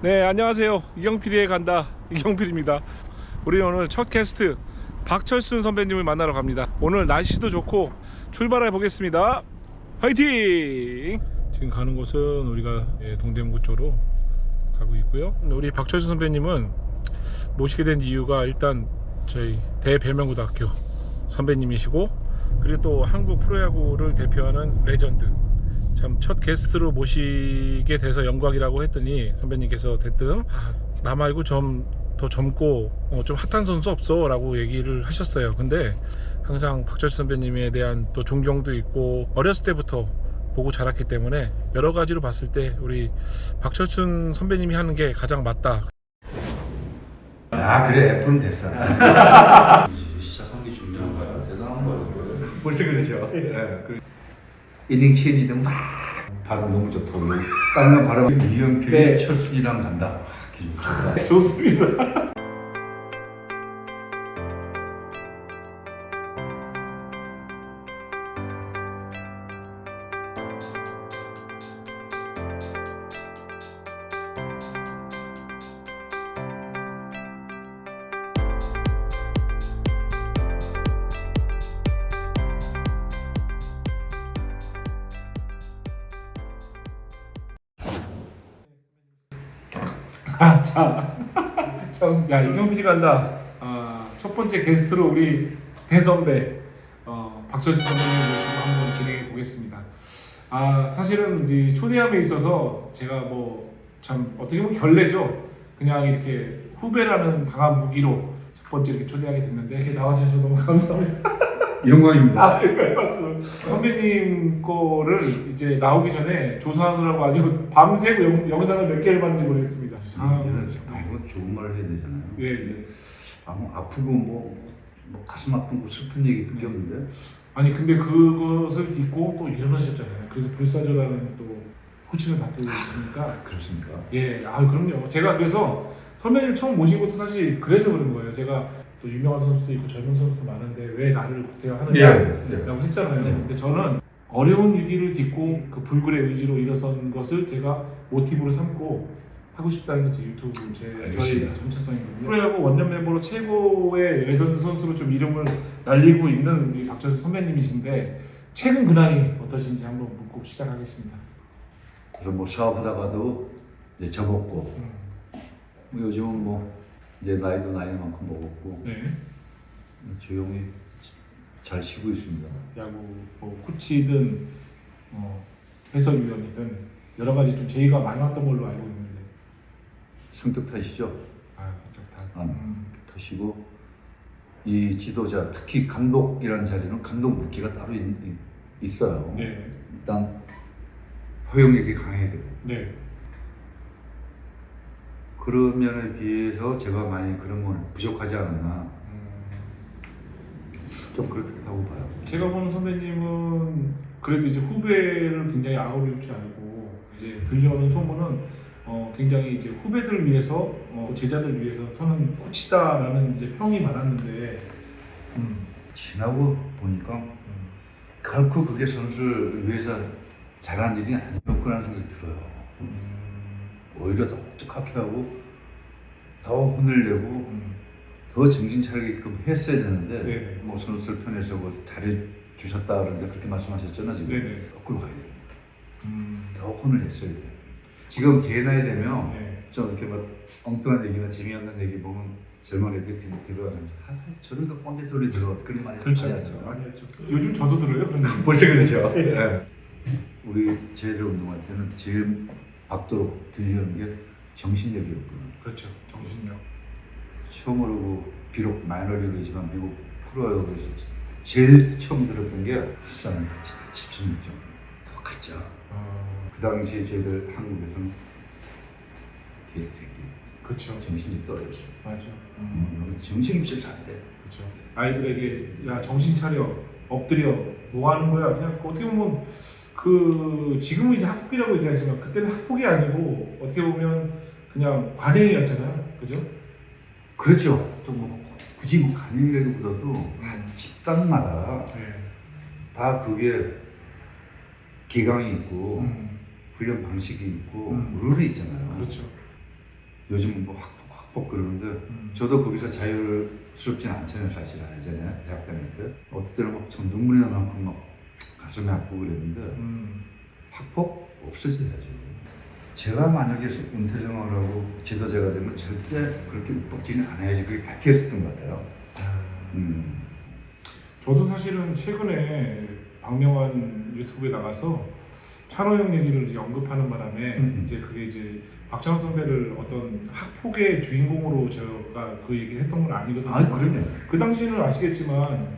네, 안녕하세요. 이경필이에 간다. 이경필입니다. 우리 오늘 첫 게스트 박철순 선배님을 만나러 갑니다. 오늘 날씨도 좋고 출발해 보겠습니다. 화이팅! 지금 가는 곳은 우리가 동대문구 쪽으로 가고 있고요. 우리 박철순 선배님은 모시게 된 이유가 일단 저희 대별명고등학교 선배님이시고, 그리고 또 한국 프로야구를 대표하는 레전드, 참 첫 게스트로 모시게 돼서 영광이라고 했더니 선배님께서 대뜸 나 말고 좀 더 젊고 좀 핫한 선수 없어? 라고 얘기를 하셨어요. 근데 항상 박철순 선배님에 대한 또 존경도 있고 어렸을 때부터 보고 자랐기 때문에 여러 가지로 봤을 때 우리 박철순 선배님이 하는 게 가장 맞다. 아 그래 F는 됐어. 시작한 게 중요한 거야. 대단한 거야. 벌써 그러죠. 네. 이닝 체인지도 막 발음 너무 좋다고. 땅나 발음 이경필이 네. 철순이랑 간다. 기분 좋다. 좋습니다. 야, 이경필이 간다. 첫 번째 게스트로 우리 대선배 박철순 선배님 모시고 한번 진행해 보겠습니다. 사실은 이 초대함에 있어서 제가 뭐 참 어떻게 보면 결례죠. 그냥 이렇게 후배라는 강한 무기로 첫 번째 이렇게 초대하게 됐는데 이렇게 나와주셔서 너무 감사합니다. 영광입니다. 네, 맞습니다. 선배님 거를 이제 나오기 전에 조사하느라고 아주 밤새고 영상을 몇 개를 봤는지 모르겠습니다. 이제는 방송 좋은 말을 해야 되잖아요. 예. 아프고 뭐 가슴 아프고 슬픈 얘기밖에 없는데. 아니 근데 그것을 딛고 또 일어나셨잖아요. 그래서 불사조라는 또 호칭을 받고 있으니까. 그렇습니까? 예, 그럼요. 제가 그래서 선배님 처음 모신 것도 사실 그래서 그런 거예요. 제가 또 유명한 선수도 있고 젊은 선수도 많은데 왜 나를 구태여하느냐라고 했잖아요. 네. 근데 저는 어려운 위기를 딛고 그 불굴의 의지로 일어선 것을 제가 모티브로 삼고 하고 싶다는 게 제 유튜브 저희 알겠습니다. 정체성이거든요. 프로야구 원년 멤버로 최고의 레전드 선수로 좀 이름을 날리고 있는 우리 박철순 선배님이신데 최근 근황이 어떠신지 한번 묻고 시작하겠습니다. 그래서 뭐 사업하다가도 이제 접었고, 뭐 요즘은 뭐 이제 나이도 나이만큼 먹었고, 네. 조용히 잘 쉬고 있습니다. 야구 뭐 코치든 해설위원이든 여러 가지 좀 제의가 많았던 걸로 알고 있는데. 성격 탓이죠. 성격 다. 탓이고, 이 지도자, 특히 감독이라는 자리는 감독 묻기가 따로 있어요. 네. 일단 포용력이 강해야 되고, 네. 그런 면에 비해서 제가 많이 그런 건 부족하지 않았나, 좀 그렇다고 봐요. 제가 보는 선배님은 그래도 이제 후배를 굉장히 아우를 줄 알고, 이제 들려오는 소문은 굉장히 이제 후배들을 위해서 제자들을 위해서 서는 코치다라는 이제 평이 많았는데. 지나고 보니까 결코 그게 선수를 위해서 잘하는 일이 아니었구나 생각이 들어요. 오히려 더 혹독하게 하고 더 혼을 내고 더 정신 차리게끔 했어야 되는데, 네네. 뭐 선수들 편에서 뭐 잘해주셨다 그러는데 그렇게 말씀하셨잖아 지금. 네네. 거꾸로 가야 돼. 더 혼을 냈어야 돼. 지금 제 나이 되면 좀 이렇게 막 엉뚱한 얘기나 재미없는 얘기 보면 젊은 애들 들어가면서 저런 거 꼰대 소리 들어 그런 말이 그렇죠. 많이 많이 하죠. 요즘 저도 들어요. 그런 얘기. 벌써 그렇죠. 네. 우리 제대로 운동할 때는 제일 압도로 들리는 게 정신력이었구나. 그렇죠. 정신력. 처음으로 비록 마이너리그이지만 미국 프로야구에서 제일 처음 들었던 게 비싼 집중력 더 갔죠. 그 당시에 저희들 한국에서는 개새끼 그렇죠. 정신이 떨어졌어. 맞아. 정신이 없어서 안 돼. 그렇죠. 아이들에게 야 정신 차려, 엎드려, 뭐 하는 거야? 그냥 어떻게 보면 그 지금은 이제 학폭이라고 얘기하지만 그때는 학폭이 아니고 어떻게 보면 그냥 관행이었잖아요. 그죠? 그렇죠. 또 뭐 굳이 뭐 간행이라기보다도 다 집단마다 다 그게 기강이 있고 훈련 방식이 있고 룰이 있잖아요. 그렇죠. 요즘 뭐 학폭 그러는데 저도 거기서 자유스럽진 않잖아요. 사실 알잖아요. 대학 다닐 때 어떨 때는 막 참 눈물이 날 만큼 막 가슴이 아프고 그랬는데 학폭 없어져야죠. 제가 만약에 은퇴생활을 하고 지도자가 되면 절대 그렇게 윽박지는 않아야지 그게 밝혔었던 것 같아요. 저도 사실은 최근에 박명환 유튜브에 나가서 찬호 형 얘기를 이제 언급하는 바람에 이제 그게 이제 박찬호 선배를 어떤 학폭의 주인공으로 제가 그 얘기를 했던 건 아니거든요. 아, 그럼요. 그 당시에는 아시겠지만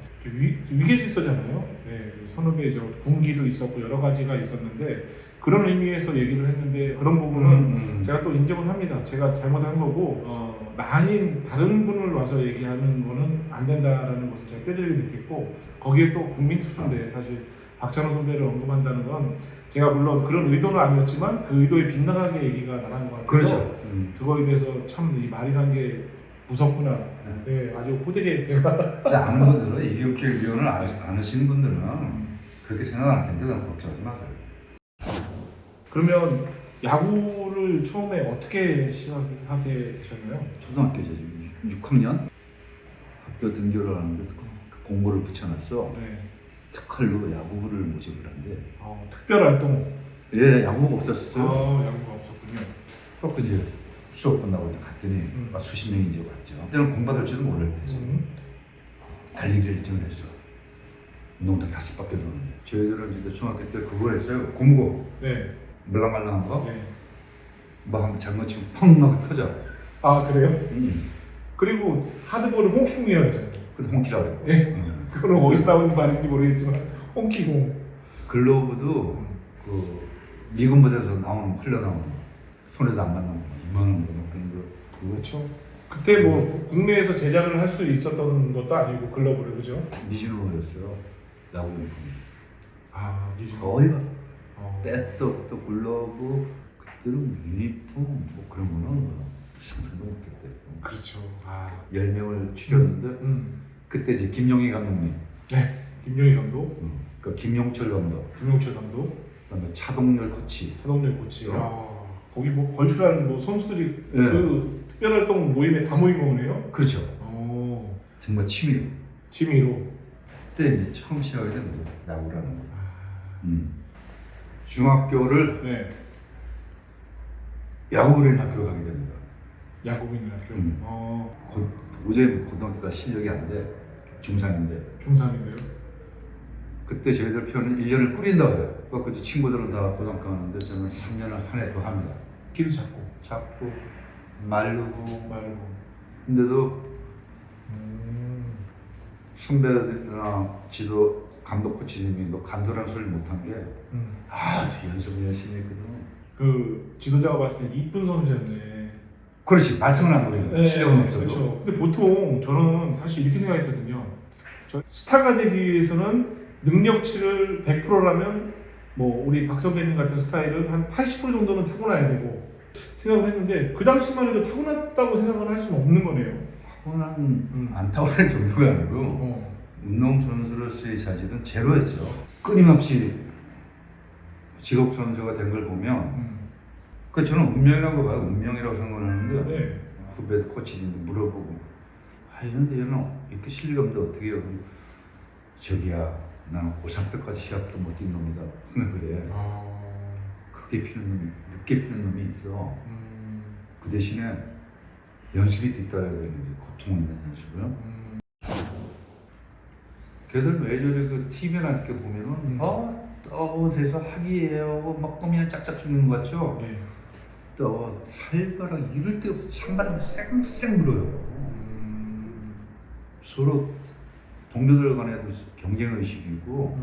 위계질서잖아요. 네, 선후배 이제 군기도 있었고 여러 가지가 있었는데 그런 의미에서 얘기를 했는데 그런 부분은 제가 또 인정을 합니다. 제가 잘못한 거고 나 아닌 다른 분을 와서 얘기하는 거는 안 된다라는 것을 제가 뼈저리게 느꼈고 거기에 또 국민 투수인데 사실 박찬호 선배를 언급한다는 건 제가 물론 그런 의도는 아니었지만 그 의도에 빗나가게 얘기가 나간 것 같아서 그렇죠. 그거에 대해서 참 이 말이란 게 무섭구나. 네, 아주 호되게 제가 아는 분들은 이경필 위원을 아시는 분들은 그렇게 생각 안 할 텐데 너무 걱정하지 마세요. 그러면 야구를 처음에 어떻게 시작하게 되셨나요? 초등학교죠. 지금 6학년 학교 등교를 하는데 공고를 붙여놨어. 네. 특활로 야구부를 모집을 한대. 특별 활동. 예, 야구부가 없었어요. 야구가 없었군요. 그래서 이제 수업 끝나고 이제 갔더니 수십 명이 이제 왔죠. 그때는 공부받을지도 모를 때지. 달리기를 일정을 했어. 운동장 5바퀴 도는데. 저희들은 이제 초등학교 때 그걸 했어요. 공고. 네. 물랑말랑한 거. 네. 뭐 한번 잘못 치면 펑 하고 터져. 아 그래요? 그리고 하드볼은 홈킥이라고 했잖아요. 근데 홍키라고 그랬고. 네. 그건 어디서 나온 말인지 모르겠지만 홈킥공. 글로브도 그 미군 부대에서 나오는 흘러나오는 거. 손에도 안 맞는 거. 이만한 거 그런 거. 그렇죠. 그때 뭐 국내에서 제작을 할 수 있었던 것도 아니고 글러브를 그죠? 미즈노였어요. 야구 용품. 미즈노. 거의가 배트부터 글러브 그때는 유니폼 뭐 그런 거는 상상도 못했대. 그렇죠. 10명을 추렸는데 그때 이제 김용희 감독님, 네. 김용희 감독, 그 김용철 감독, 김용철 감독, 그다음에 차동열 코치. 차동열 코치. 거기 뭐 걸출한 뭐 선수들이 네. 그 특별활동 모임에 다 모인 거네요. 그렇죠. 정말 취미로. 취미로. 그때 이제 처음 시작하게 된 거예요. 야구라는 거. 중학교를 네. 야구부인 학교로 가게 됩니다. 야구인 학교. 도저히 고등학교가 실력이 안 돼. 중3인데. 중3인데요. 그때 저희들 표현은 1년을 꾸린다고 해요. 그 친구들은 다 고등학교 가는데 저는 3년을 한 해 더 합니다. 키를 잡고. 마르고. 근데도 선배들이나 지도 감독 코치님이 너 간도란 소리 못한 게 저 연습을 열심히 했거든. 그 지도자가 봤을 때 이쁜 선수였네. 그렇지, 말씀은 안 드리고 실력은 없어도. 그렇죠. 근데 보통 저는 사실 이렇게 생각했거든요. 스타가 되기 위해서는 능력치를 100%라면 뭐 우리 박 선배님 같은 스타일은 한 80% 정도는 타고나야 되고 생각을 했는데 그 당시만 해도 타고났다고 생각을 할 수는 없는 거네요. 안 타고난 정도가 아니고 운동선수로서의 자질은 제로였죠. 끊임없이 직업선수가 된 걸 보면 그 저는 운명이라고 봐요. 운명이라고 생각하는데 네. 후배 코치님도 물어보고 근데 얘는 이렇게 실력이 없는데 어떻게 해요? 저기야 나는 고3 때까지 시합도 못 뛴 놈이다. 그래. 크게 피는 놈이 늦게 피는 놈이 있어. 그 대신에 연습이 뒤따라야 되는 게 고통 있는 연습을. 걔들 외절에 그 TV나 이렇게 보면은 떠세서 하기예요. 막 껌이나 짝짝 죽는 거 같죠? 네. 또 살바랑 이럴 때 없어 찬바람 쌩쌩 불어요. 서로 동료들 간에도 경쟁 의식이고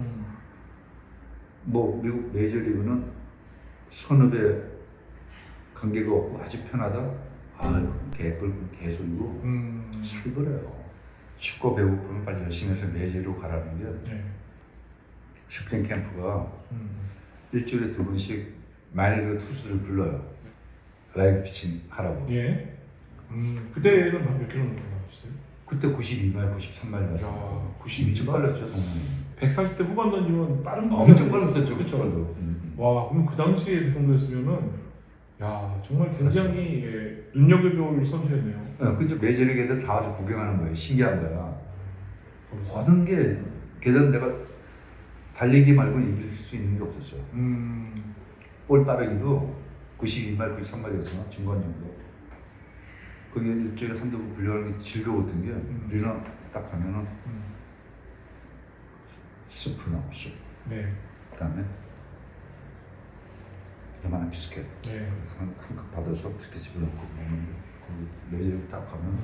뭐 미국 메이저리그는 선후배 관계가 없고 아주 편하다. 개소리고 살벌해요. 축구 배고프면 빨리 열심히 해서 메이저리그로 가라는 게 스프링 캠프가 일주일에 2번씩 마이너리그 투수를 불러요. 라이브 피칭 하라고. 예. 그때는 몇 킬로 정도 나오셨어요? 그때 92마일, 93마일 났어요. 92좀 빨랐죠, 동문이. 140대 후반 던지면 빠른 거 엄청 빨랐었죠, 그쵸? 그쵸? 와, 그럼 그 당시에 그 정도였으면은 야 정말 굉장히 예, 눈여겨볼 선수였네요. 근데 메이저리그 애들 다 와서 구경하는 거예요. 신기한 거야. 모든 게 게다가 내가 달리기 말고 이길 수 있는 게 없었어요. 볼 빠르기도 92말, 93말이었으나 중간 정도. 거기 일주일에 한두 번 불려가는 게 즐거웠던 게 우리는 딱 가면은 스프 나오고 스 네. 그다음에 요만한 비스켓 네. 한컵 받아서 비스켓 집어넣고 먹는데 거기 메이저리그 딱 가면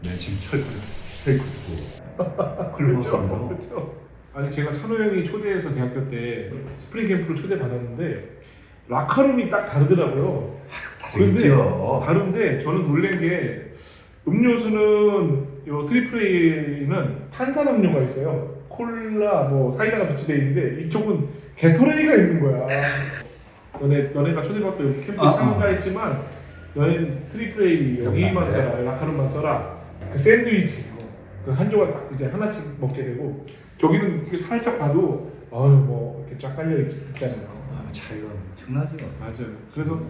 매칭 철거 스테이크 있고 그렇죠. 그렇죠. 아니 제가 찬호 형이 초대해서 대학교 때 스프링 캠프를 초대받았는데 라카룸이 딱 다르더라고요. 다르죠. 다른데 저는 놀란 게 음료수는 요 트리플 A는 탄산 음료가 있어요. 콜라 뭐 사이다가 비치돼 있는데 이쪽은 게토레이가 있는 거야. 너네가 초대받고 여기 캠프에 참가했지만 너는 트리플 A 여기만 써라, 라카룸만 써라. 그 샌드위치 그 한 조각 딱 이제 하나씩 먹게 되고 저기는 이렇게 살짝 봐도 아유 뭐 이렇게 쫙 깔려 있잖아요. 차이가 엄청나죠. 맞아요. 그래서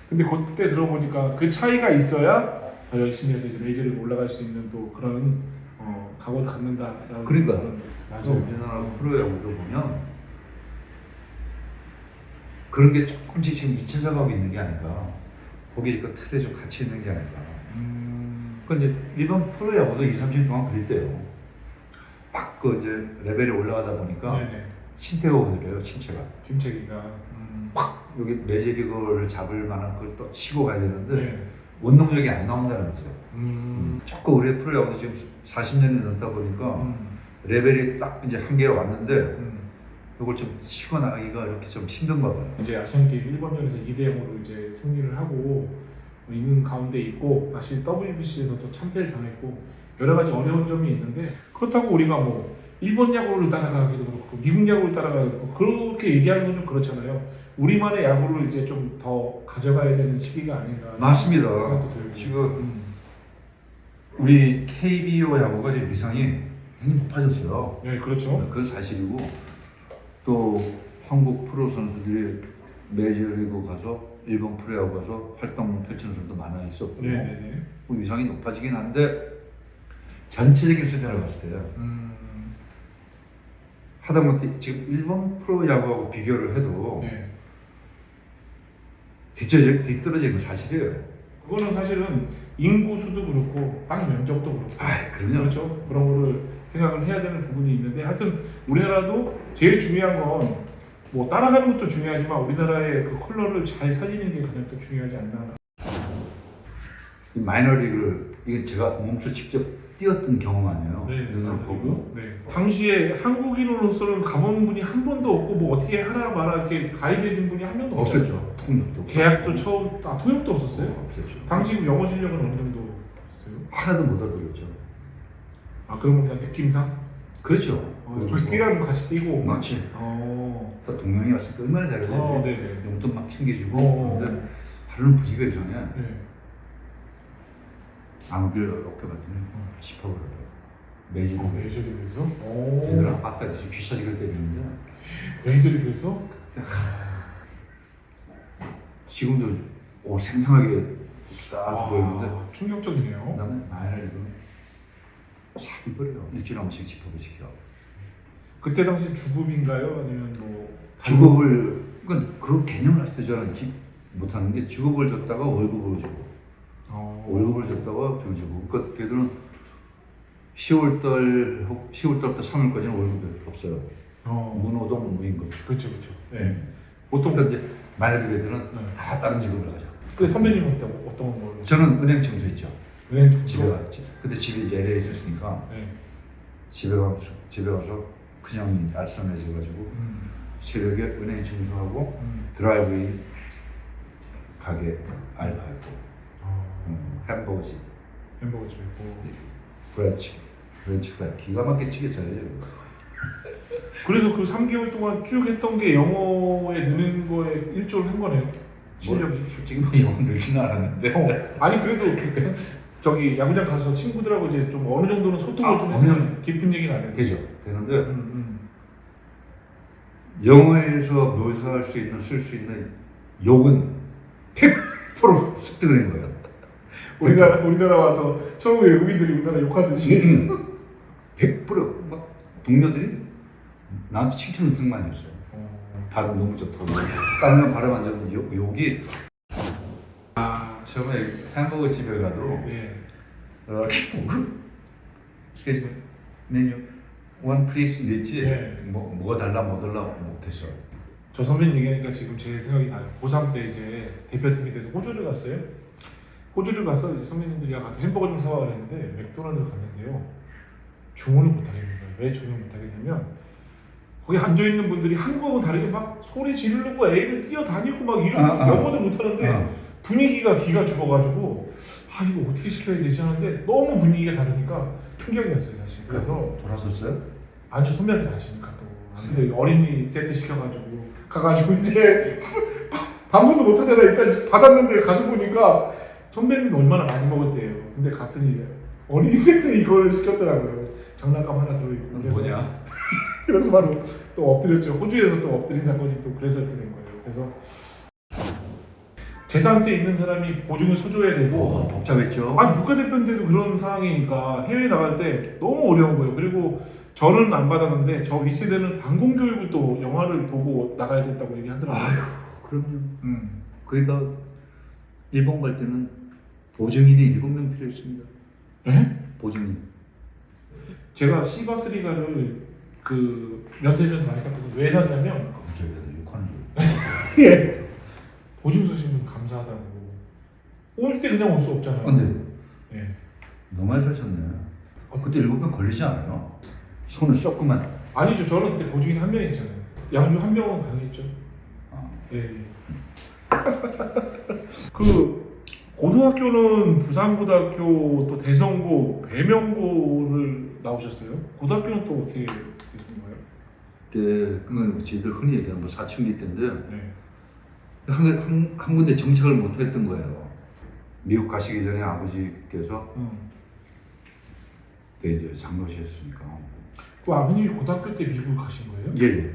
근데 그때 들어보니까 그 차이가 있어야 더 열심히 해서 이제 메이저리그 올라갈 수 있는 또 그런 각오를 갖는다라는 그러니까. 그런, 맞아요. 우리나라 프로야구도 보면 그런 게 조금씩 지금 2차 작업이 있는 게 아닌가. 거기 그 틀에 좀 같이 있는 게 아닌가. 그 이제 일반 프로야구도 2, 30년 동안 그랬대요. 막 그 이제 레벨이 올라가다 보니까 네네. 신체가 오더래요. 신체가. 김책이가 여기 메이저리그를 잡을 만한 걸 또 치고 가야 되는데 네. 원동력이 안 나온다는 거죠. 자꾸 우리 프로야구도 지금 40년이 넘다 보니까 레벨이 딱 이제 한계가 왔는데 이걸 좀 치고 나가기가 이렇게 좀 힘든가 봐요. 이제 아시안게임 1번전에서 2대0으로 이제 승리를 하고 있는 가운데 있고 다시 WBC에서 또 참패를 당했고 여러 가지 어려운 점이 있는데 그렇다고 우리가 뭐 일본 야구를 따라가기도 그렇고 미국 야구를 따라가기도 그렇고 그렇게 얘기하는 건 좀 그렇잖아요. 우리만의 야구를 이제 좀 더 가져가야 되는 시기가 아닌가. 맞습니다. 생각도 들고. 지금 우리 KBO 야구가 지금 위상이 굉장히 높아졌어요. 네, 그렇죠. 그건 사실이고 또 한국 프로 선수들이 메이저리그 가서 일본 프로야구 가서 활동 펼치는 선수도 많아 있었고 네네네. 그 위상이 높아지긴 한데 전체적인 숫자를 봤을 때요. 하다못해 지금 일본 프로야구하고 비교를 해도 네. 뒤떨어지는 건 사실이에요. 그거는 사실은 인구 수도 그렇고 땅 면적도 그렇고. 그럼요. 그렇죠. 그런 거를 생각을 해야 되는 부분이 있는데 하여튼 우리나라도 제일 중요한 건 뭐 따라가는 것도 중요하지만 우리나라의 그 컬러를 잘 살리는 게 가장 또 중요하지 않나. 이 마이너리그를 이게 제가 몸소 직접 뛰었던 경험 아니에요. 네, 눈을 보고. 네. 당시에 한국인으로서는 가본 분이 한 번도 없고 뭐 어떻게 하라 마라 이렇게 가이드해준 분이 한 명도 없었죠. 통역도 계약도 처음 통역도 없었어요. 없었죠. 당시 영어 실력은 어느 정도 됐어요? 하나도 못 알아들었죠. 그러면 그냥 느낌상? 그렇죠. 저기 뛰라면 같이 뛰고. 맞지. 또 동명이 왔으니까 얼마나 잘해야 네네. 용돈 막 챙겨주고. 근데 하루는 분위기가 이상해. 네. 아무길 어깨 봤더니 짚어버려요. 메이저리그. 메이저리그에서? 얘들아 아빠지 귀차지를 때리는데 메이저리그에서? 지금도 생생하게 딱 보이는데 충격적이네요. 그다음에 마이너리그는 싹 버려요. 일주일에 한 번씩 짚어버 시켜. 그때 당시 주급인가요? 아니면 뭐 주급을 그 개념을 아직도 저는 못하는 게 주급을 줬다가 월급을 주고 월급을 줬다가 주고 그러니까 걔들은 10월달부터 3월까지는 월급이 없어요. 무노동 무임금. 그렇죠. 네. 보통 그러니까 이제 마이너리그 애들은 네. 다 다른 직업을 하죠. 근데 선배님은 어떤 걸? 저는 은행 청소했죠. 은행 집에 갔지. 그때 집이 이제 LA에 있었으니까 네. 집에 가서 그냥 알선해져가지고 새벽에 은행 청소하고 드라이브인 가게 알바했고 햄버거집 햄버거집 있고. 프렌치 프라이 기가 막히게 튀게 잘해요. 그래서 그 3개월 동안 쭉 했던 게 영어에 느는 거에 일조를 한 거네요. 실력이. 솔직히 뭐 영어 늘지는 않았는데 아니 그래도 저기 야구장 가서 친구들하고 이제 좀 어느 정도는 소통을 좀 해서 깊은 얘기는 안 해도 되죠. 되는데 영어에서 묘사할 수 있는 쓸 수 있는 욕은 100% 100% 습득을 한 거예요. 우리나라 와서 처음에 외국인들이 우리나라 욕하듯이 100%막 동료들이 나한테 칭찬 엄청 많이 했어요. 발음 너무 좋다고. 다른 건 발음 안 좋은데 욕이. 처음에 햄버거 집에 가도 이렇게 스케줄 메뉴 원 플리스 이랬지. 뭐가 달라 뭐 달라 못했어. 저 선배님 얘기하니까 지금 제 생각이 나요. 고3 때 이제 대표팀이 돼서 호주를 갔어요. 호주를 가서 이제 선배님들이랑 같이 햄버거 좀 사와 그랬는데 맥도날드를 갔는데요. 주문을 못 하겠는 거예요. 왜 주문을 못 하겠냐면 거기 앉아 있는 분들이 한국하고는 다르게 막 소리 지르고 애들 뛰어다니고 막 이러고 영어도 못 하는데 분위기가 기가 죽어가지고 이거 어떻게 시켜야 되지 하는데 너무 분위기가 다르니까 충격이었어요 사실. 그래서 돌아섰어요? 아니요, 선배한테 맞추니까 또 어린이 세트 시켜가지고 가가지고 이제 반분도 못하잖아. 일단 받았는데 가지고 보니까 선배님도 얼마나 많이 먹었대요. 근데 갔더니 어린이 세트 이걸 시켰더라고요. 장난감 하나 들어있고. 뭐냐? 그래서 바로 또 엎드렸죠. 호주에서 또 엎드린 사건이 또 그래서 이렇게 된 거예요. 그래서 재산세 있는 사람이 보증을 서줘야 되고 복잡했죠. 국가대표인데도 그런 상황이니까 해외 나갈 때 너무 어려운 거예요. 그리고 저는 안 받았는데 저 윗세대는 방공교육을 또 영화를 보고 나가야 된다고 얘기하더라고요. 그럼요. 거기다 일본 갈 때는 보증인이 7명 필요했습니다. 예? 보증인. 제가 시바스리가를 그 면세점에서 많이 샀거든요. 왜 샀냐면 저희가 욕하는 줄. 예. 보증 서신 분 감사하다고. 올 때 그냥 올 수 없잖아요. 근데 예. 너무 많이 사셨네. 그때 7명 걸리지 않아요? 손을 썩구만. 아니죠. 저는 그때 보증인 한 명 있잖아요. 양주 한 명은 가능했죠. 예. 그 고등학교는 부산고등학교 또 대성고 배명고를 나오셨어요? 고등학교는 또 어떻게 되신 거예요? 그때 그건 저희들 흔히 얘기하는 뭐 사춘기 때인데 네. 한 군데 정착을 못했던 거예요. 미국 가시기 전에 아버지께서 그때 이제 장로셨으니까. 그 아버님이 고등학교 때 미국을 가신 거예요? 예.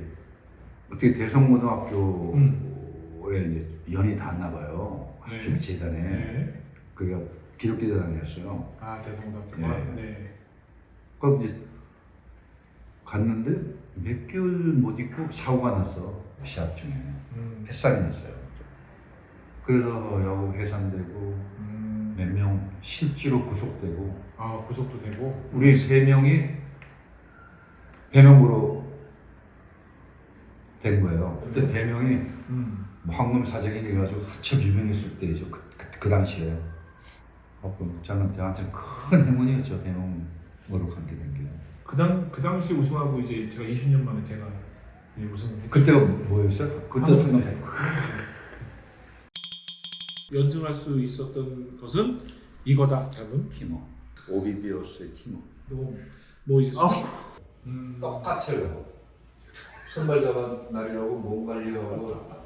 어떻게 대성고등학교에 이제 연이 닿았나 봐요. 네. 학교 재단에. 네. 그러니까 기독교 재단이었어요. 대성고등학교가. 네. 네. 그럼 이제 갔는데 몇 개월 못 있고 사고가 나서 시합 중에 패살이 났어요. 그래서 야구 해산되고 몇 명 실제로 구속되고. 구속도 되고. 우리 3명이 배명으로 된 거예요. 그때 배명이 황금 사정인이 가지고 한참 유명했을 때죠. 그 당시에. 저는 한참 큰 행운이었죠. 배명으로 가게 된 게. 그 당시 우승하고 이제 제가 20년 만에 제가 우승을 그때가 뭐였어요? 그때도 한금 연승할 수 있었던 것은 이거다. 답은 티모. 오비비오스의 티모. 뭐 이제 똑같아요. 선발 잡은 날이라고 몸 관리하고